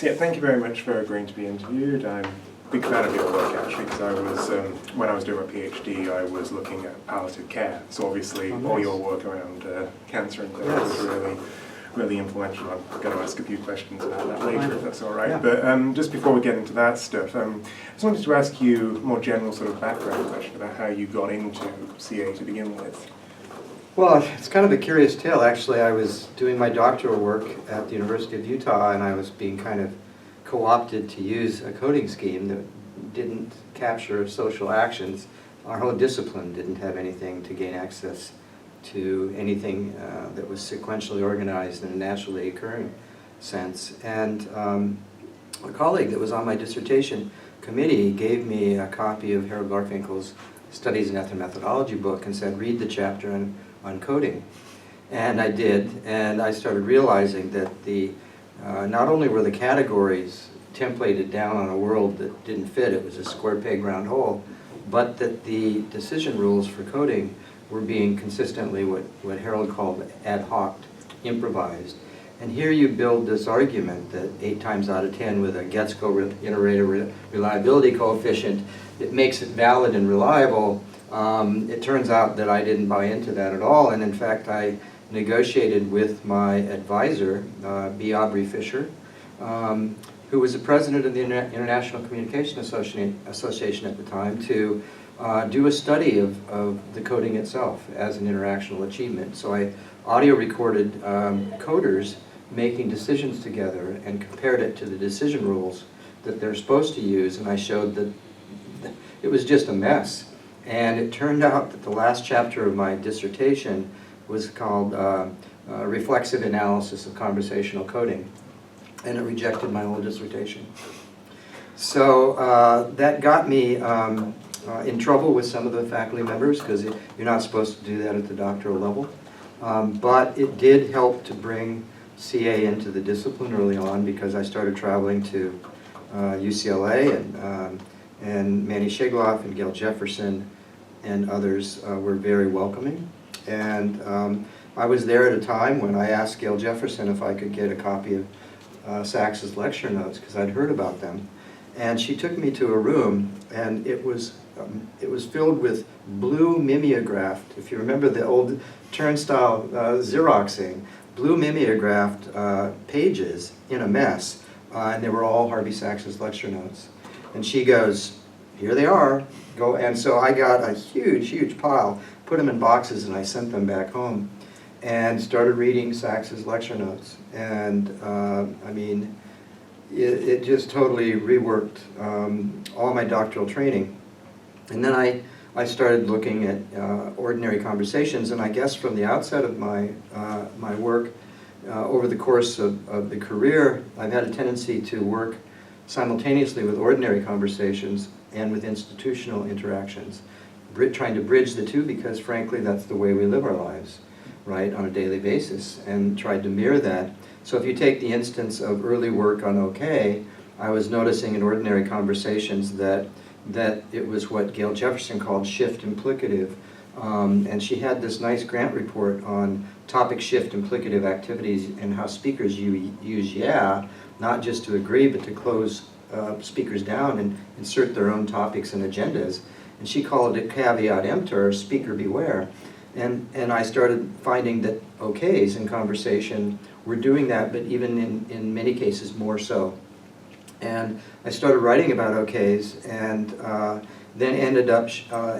So yeah, thank you very much for agreeing to be interviewed. I'm a big fan of your work actually, because I was, when I was doing my PhD, I was looking at palliative care. So obviously all your work around cancer and things was really influential. I'm going to ask a few questions about that later, if that's all right. Yeah. But just before we get into that stuff, I just wanted to ask you a more general sort of background question about how you got into CA to begin with. Well, it's kind of a curious tale. Actually, I was doing my doctoral work at the University of Utah, and I was being kind of co-opted to use a coding scheme that didn't capture social actions. Our whole discipline didn't have anything to gain access to anything that was sequentially organized in a naturally occurring sense. And a colleague that was on my dissertation committee gave me a copy of Harold Garfinkel's Studies in Ethnomethodology book and said, read the chapter on coding. And I did, and I started realizing that the not only were the categories templated down on a world that didn't fit, it was a square peg round hole, but that the decision rules for coding were being consistently what Harold called ad hoc, improvised. And here you build this argument that 8 times out of 10 with a Getsko iterator reliability coefficient, it makes it valid and reliable. It turns out that I didn't buy into that at all, and in fact I negotiated with my advisor, B. Aubrey Fisher, who was the president of the International Communication Association at the time, to do a study of the coding itself as an interactional achievement. So I audio recorded coders making decisions together and compared it to the decision rules that they're supposed to use, and I showed that it was just a mess. And it turned out that the last chapter of my dissertation was called Reflexive Analysis of Conversational Coding, and it rejected my whole dissertation. So that got me in trouble with some of the faculty members, because you're not supposed to do that at the doctoral level. But it did help to bring CA into the discipline early on, because I started traveling to UCLA, and Manny Shigloff and Gail Jefferson and others were very welcoming. And I was there at a time when I asked Gail Jefferson if I could get a copy of Sachs's lecture notes, because I'd heard about them. And she took me to a room, and it was filled with blue mimeographed, if you remember the old turnstile Xeroxing, blue mimeographed pages in a mess, and they were all Harvey Sachs's lecture notes. And she goes, here they are, go. And so I got a huge pile, put them in boxes, and I sent them back home and started reading Sachs's lecture notes. And I mean, it just totally reworked all my doctoral training. And then I started looking at ordinary conversations, and I guess from the outset of my work, over the course of the career, I've had a tendency to work simultaneously with ordinary conversations and with institutional interactions, trying to bridge the two, because frankly that's the way we live our lives, right, on a daily basis, and tried to mirror that. So if you take the instance of early work on OK, I was noticing in ordinary conversations that it was what Gail Jefferson called shift implicative. And she had this nice grant report on topic shift implicative activities and how speakers use yeah, not just to agree, but to close speakers down and insert their own topics and agendas. And she called it caveat emptor, speaker beware. And I started finding that OKs in conversation were doing that, but even in many cases more so. And I started writing about OKs, and then ended up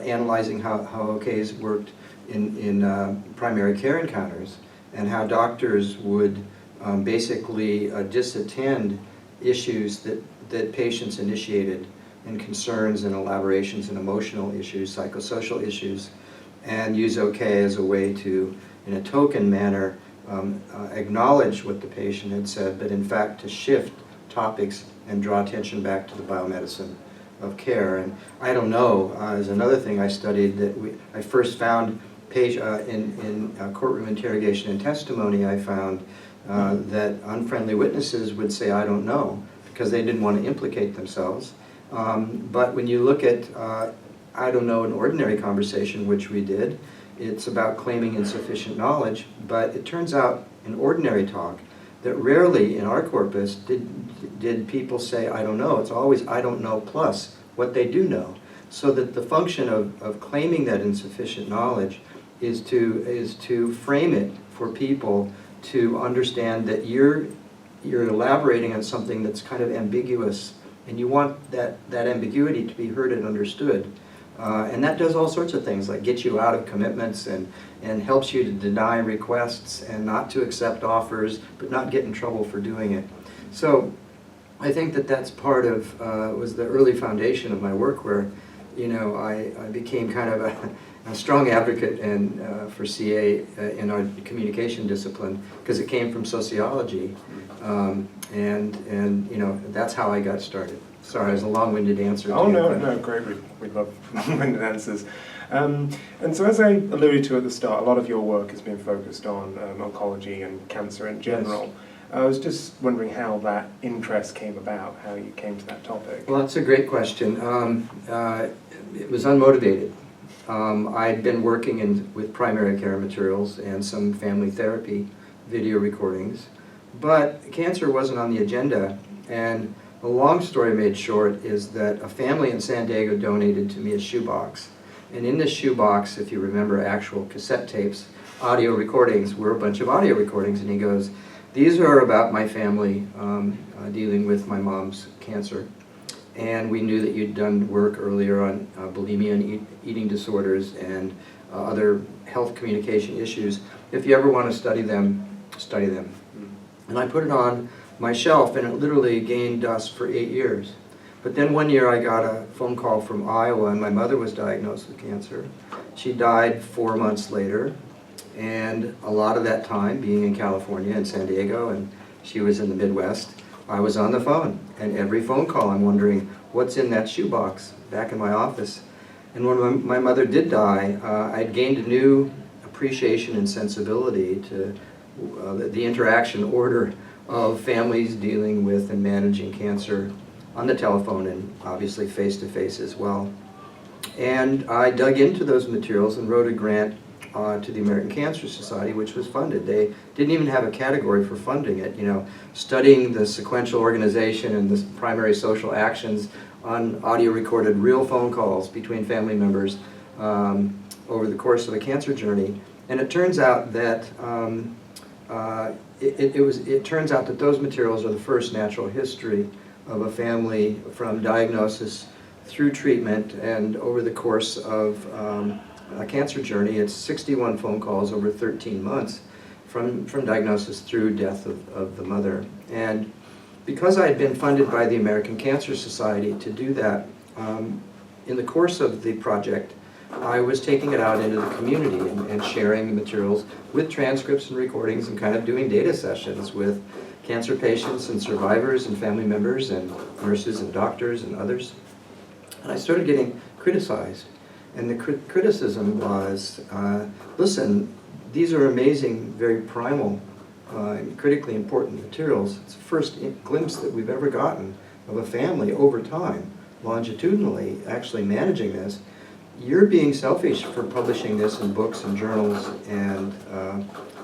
analyzing how OKs worked in primary care encounters, and how doctors would basically disattend issues that patients initiated, and concerns and elaborations and emotional issues, psychosocial issues, and use OK as a way to, in a token manner, acknowledge what the patient had said, but in fact to shift topics and draw attention back to the biomedicine of care. And I don't know, is another thing I studied that I first found in courtroom interrogation and testimony. I found that unfriendly witnesses would say, I don't know, because they didn't want to implicate themselves. But when you look at I don't know in ordinary conversation, which we did, it's about claiming insufficient knowledge, but it turns out in ordinary talk that rarely in our corpus did people say, I don't know. It's always I don't know plus what they do know. So that the function of claiming that insufficient knowledge is to frame it for people to understand that you're elaborating on something that's kind of ambiguous, and you want that ambiguity to be heard and understood. And that does all sorts of things, like get you out of commitments and helps you to deny requests and not to accept offers, but not get in trouble for doing it. So I think that that's part of, was the early foundation of my work, where, you know, I became kind of a strong advocate for CA in our communication discipline, because it came from sociology. And you know, that's how I got started. Sorry, it was a long-winded answer. Oh, no, great. We love long-winded answers. And so, as I alluded to at the start, a lot of your work has been focused on oncology and cancer in general. Yes. I was just wondering how that interest came about, how you came to that topic. Well, that's a great question. It was unmotivated. I'd been working with primary care materials and some family therapy video recordings, but cancer wasn't on the agenda. And the long story made short is that a family in San Diego donated to me a shoebox. And in this shoebox, if you remember actual cassette tapes, audio recordings, were a bunch of audio recordings. And he goes, these are about my family dealing with my mom's cancer. And we knew that you'd done work earlier on bulimia and eating disorders and other health communication issues. If you ever want to study them, study them. And I put it on my shelf, and it literally gained dust for 8 years. But then one year I got a phone call from Iowa, and my mother was diagnosed with cancer. She died 4 months later, and a lot of that time being in California and San Diego, and she was in the Midwest, I was on the phone. And every phone call I'm wondering, what's in that shoebox back in my office? And when my mother did die, I'd gained a new appreciation and sensibility to the interaction order of families dealing with and managing cancer on the telephone, and obviously face-to-face as well. And I dug into those materials and wrote a grant to the American Cancer Society, which was funded. They didn't even have a category for funding it, you know, studying the sequential organization and the primary social actions on audio recorded real phone calls between family members over the course of a cancer journey. And it turns out that it turns out that those materials are the first natural history of a family from diagnosis through treatment, and over the course of a cancer journey. It's 61 phone calls over 13 months from diagnosis through death of the mother. And because I had been funded by the American Cancer Society to do that, in the course of the project, I was taking it out into the community and sharing the materials with transcripts and recordings, and kind of doing data sessions with cancer patients and survivors and family members and nurses and doctors and others. And I started getting criticized. And the criticism was, listen, these are amazing, very primal, critically important materials. It's the first glimpse that we've ever gotten of a family over time, longitudinally, actually managing this. You're being selfish for publishing this in books and journals and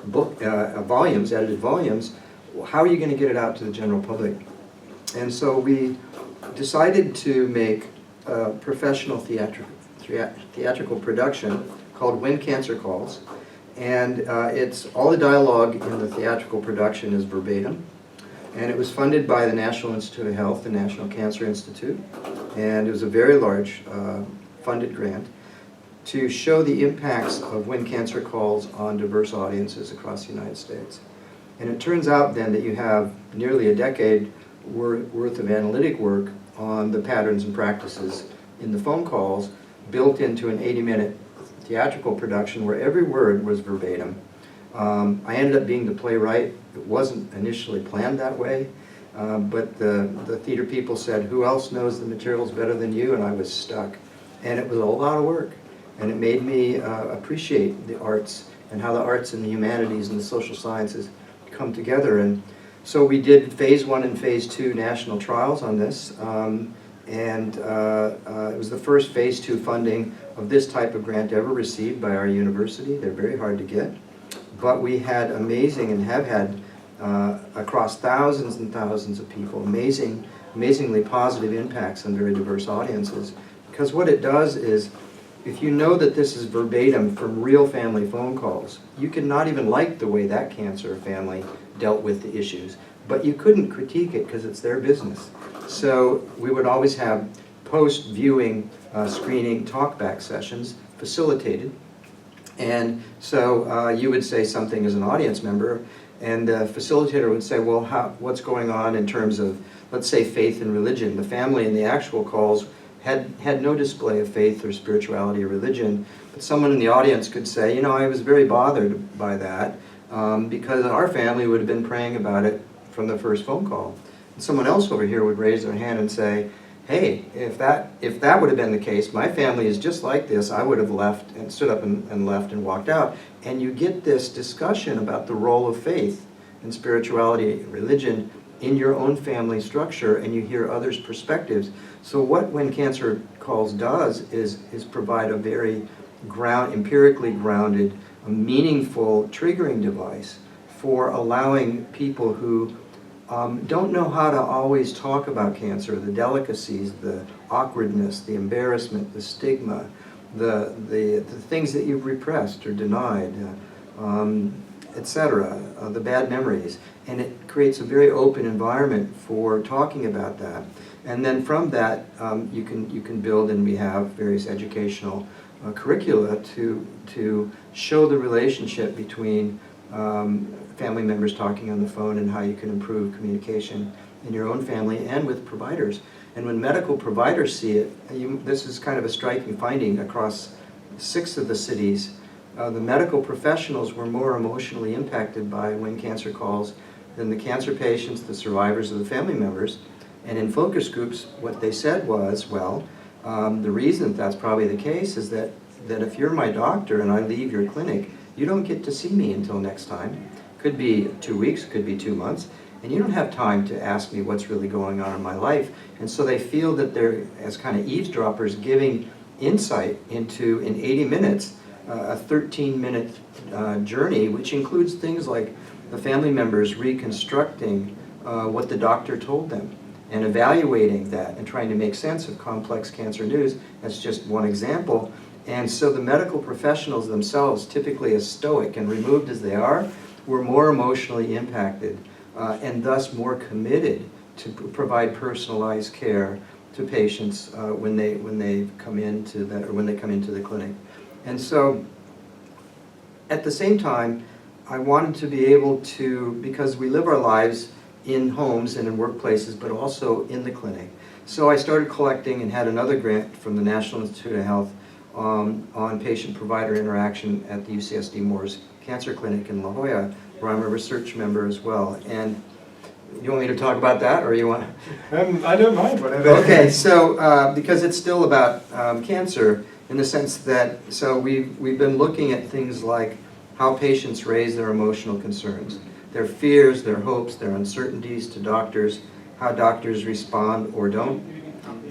volumes, edited volumes. How are you going to get it out to the general public? And so we decided to make a professional theatrical production called When Cancer Calls. And it's all the dialogue in the theatrical production is verbatim. And it was funded by the National Institute of Health, the National Cancer Institute. And it was a very large funded grant to show the impacts of When Cancer Calls on diverse audiences across the United States. And it turns out then that you have nearly a decade worth of analytic work on the patterns and practices in the phone calls, built into an 80-minute theatrical production where every word was verbatim. I ended up being the playwright. It wasn't initially planned that way, but the theater people said, who else knows the materials better than you? And I was stuck. And it was a lot of work. And it made me appreciate the arts and how the arts and the humanities and the social sciences come together. And so we did phase 1 and phase 2 national trials on this. And it was the first phase 2 funding of this type of grant ever received by our university. They're very hard to get. But we had amazing, and have had across thousands and thousands of people, amazingly positive impacts on very diverse audiences. Because what it does is, if you know that this is verbatim from real family phone calls, you can not even like the way that cancer family dealt with the issues, but you couldn't critique it because it's their business. So we would always have post-viewing screening talkback sessions facilitated. And so you would say something as an audience member, and the facilitator would say, well, what's going on in terms of, let's say, faith and religion. The family in the actual calls had no display of faith or spirituality or religion, but someone in the audience could say, you know, I was very bothered by that because our family would have been praying about it from the first phone call. And someone else over here would raise their hand and say, hey, if that would have been the case, my family is just like this, I would have left and stood up and left and walked out. And you get this discussion about the role of faith and spirituality, religion, in your own family structure, and you hear others' perspectives. So what When Cancer Calls does is provide a very empirically grounded, a meaningful triggering device for allowing people who don't know how to always talk about cancer, the delicacies, the awkwardness, the embarrassment, the stigma, the things that you've repressed or denied, etc., the bad memories. And it creates a very open environment for talking about that. And then from that, you can build, and we have various educational curricula to show the relationship between family members talking on the phone and how you can improve communication in your own family and with providers. And when medical providers see it, this is kind of a striking finding across 6 of the cities. The medical professionals were more emotionally impacted by When Cancer Calls than the cancer patients, the survivors, or the family members. And in focus groups, what they said was, well, the reason that's probably the case is that if you're my doctor and I leave your clinic, you don't get to see me until next time. Could be 2 weeks, could be 2 months, and you don't have time to ask me what's really going on in my life. And so they feel that they're, as kind of eavesdroppers, giving insight into, in 80 minutes, a 13-minute journey, which includes things like the family members reconstructing what the doctor told them and evaluating that and trying to make sense of complex cancer news. That's just one example. And so the medical professionals themselves, typically as stoic and removed as they are, were more emotionally impacted and thus more committed to provide personalized care to patients when they come into the clinic. And so, at the same time, I wanted to be able to, because we live our lives in homes and in workplaces, but also in the clinic. So I started collecting and had another grant from the National Institute of Health on patient-provider interaction at the UCSD Moores Cancer Clinic in La Jolla, where I'm a research member as well. And you want me to talk about that, or you want? I don't mind, whatever. Okay, so because it's still about cancer, in the sense that, so we've been looking at things like how patients raise their emotional concerns, their fears, their hopes, their uncertainties to doctors, how doctors respond or don't,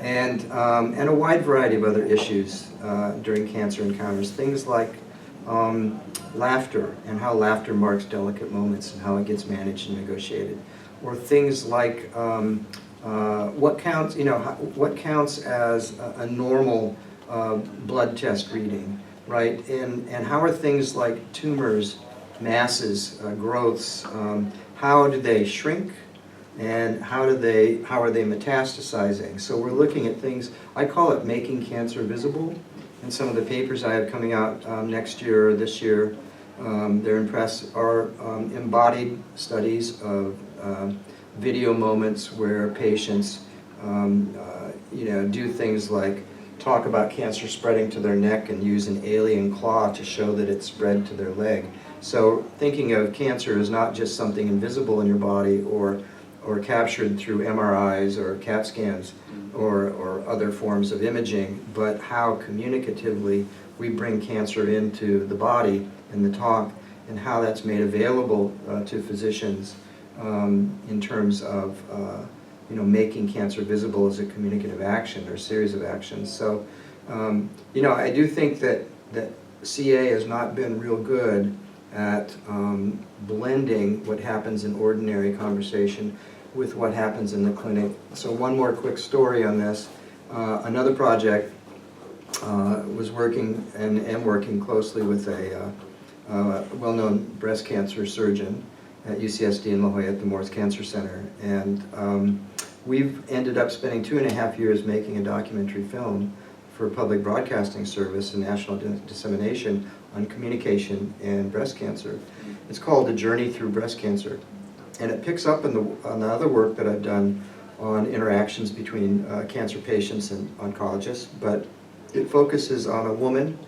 and a wide variety of other issues during cancer encounters, things like laughter and how laughter marks delicate moments and how it gets managed and negotiated, or things like what counts as a normal blood test reading, right? And how are things like tumors, masses, growths, how do they shrink, and how are they metastasizing? So we're looking at things, I call it making cancer visible. And some of the papers I have coming out next year or this year, they're in press, are embodied studies of video moments where patients do things like talk about cancer spreading to their neck and use an alien claw to show that it's spread to their leg. So thinking of cancer as not just something invisible in your body or captured through MRIs or CAT scans or other forms of imaging, but how communicatively we bring cancer into the body and the talk, and how that's made available to physicians in terms of making cancer visible as a communicative action or series of actions. So, I do think that CA has not been real good at blending what happens in ordinary conversation with what happens in the clinic. So one more quick story on this. Another project was working and am working closely with a well-known breast cancer surgeon at UCSD in La Jolla at the Moores Cancer Center. And we've ended up spending 2.5 years making a documentary film for public broadcasting service and national dissemination on communication and breast cancer. It's called A Journey Through Breast Cancer. And it picks up on the other work that I've done on interactions between cancer patients and oncologists, but it focuses on a woman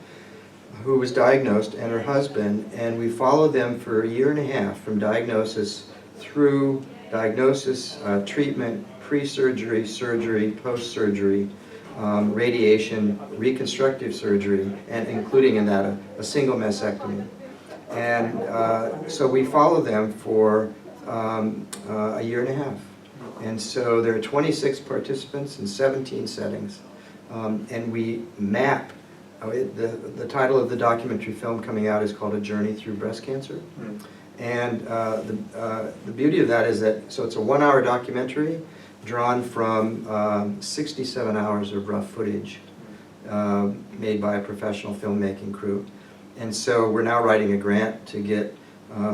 who was diagnosed and her husband, and we followed them for 1.5 years from diagnosis through diagnosis, treatment, pre-surgery, surgery, post-surgery, radiation, reconstructive surgery, and including in that a single mastectomy. And so we follow them for 1.5 years. And so there are 26 participants in 17 settings. And we map, the title of the documentary film coming out is called A Journey Through Breast Cancer. And the beauty of that is that, so it's a 1-hour documentary drawn from 67 hours of rough footage made by a professional filmmaking crew. And so we're now writing a grant to get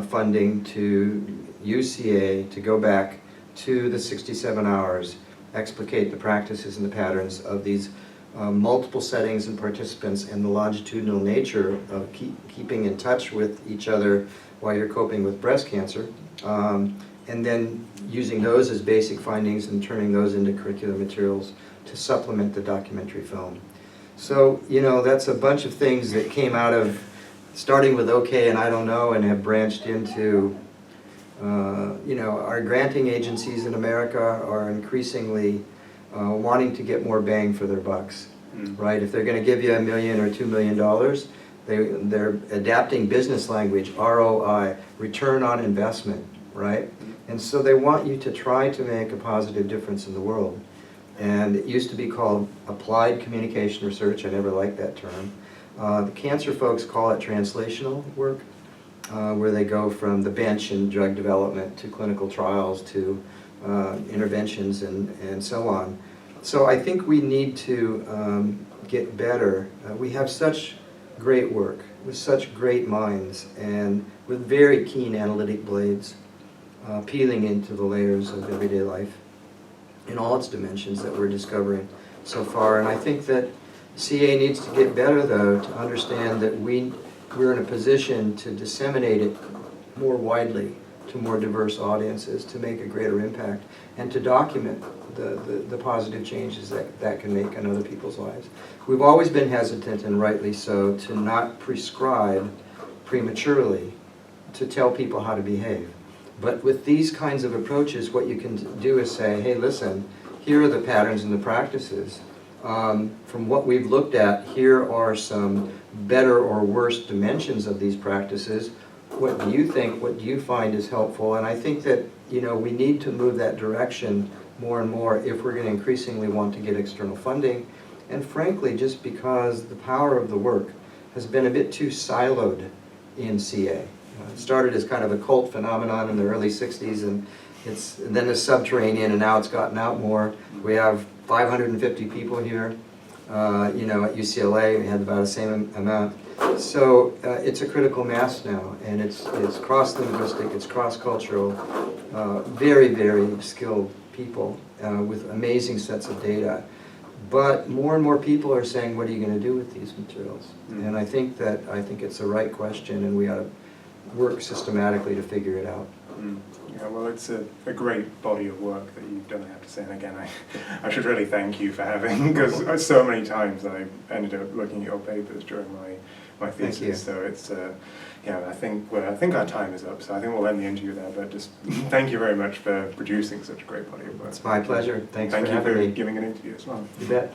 funding to UCA to go back to the 67 hours, explicate the practices and the patterns of these multiple settings and participants and the longitudinal nature of keeping in touch with each other while you're coping with breast cancer, and then using those as basic findings and turning those into curricular materials to supplement the documentary film. So, you know, that's a bunch of things that came out of starting with okay and I don't know and have branched into, you know, our granting agencies in America are increasingly wanting to get more bang for their bucks, right? If they're going to give you $1 million or $2 million, they're adapting business language, ROI, return on investment, right? And so they want you to try to make a positive difference in the world. And it used to be called applied communication research. I never liked that term. The cancer folks call it translational work, where they go from the bench in drug development to clinical trials to interventions and so on. So I think we need to get better. We have such great work with such great minds and with very keen analytic blades peeling into the layers of everyday life in all its dimensions that we're discovering so far. And I think that CA needs to get better, though, to understand that we're in a position to disseminate it more widely to more diverse audiences, to make a greater impact, and to document the positive changes that can make in other people's lives. We've always been hesitant, and rightly so, to not prescribe prematurely to tell people how to behave. But with these kinds of approaches, what you can do is say, hey, listen, here are the patterns and the practices. From what we've looked at, here are some better or worse dimensions of these practices. What do you think? What do you find is helpful? And I think that, you know, we need to move that direction more and more if we're going to increasingly want to get external funding. And frankly, just because the power of the work has been a bit too siloed in CA. It started as kind of a cult phenomenon in the early 60s, and then it's subterranean, and now it's gotten out more. We have 550 people here. You know, at UCLA, we had about the same amount. So it's a critical mass now, and it's cross-linguistic, it's cross-cultural, very, very skilled people with amazing sets of data. But more and more people are saying, what are you going to do with these materials? And I think it's the right question, and we ought to work systematically to figure it out. Yeah, well, it's a great body of work that you've done, I have to say. And again, I should really thank you for having, because so many times I ended up looking at your papers during my thesis. Thank you. So it's, yeah, I think our time is up, so I think we'll end the interview there. But just thank you very much for producing such a great body of work. It's my pleasure. Thanks for having me. having me. Giving an interview as well. You bet.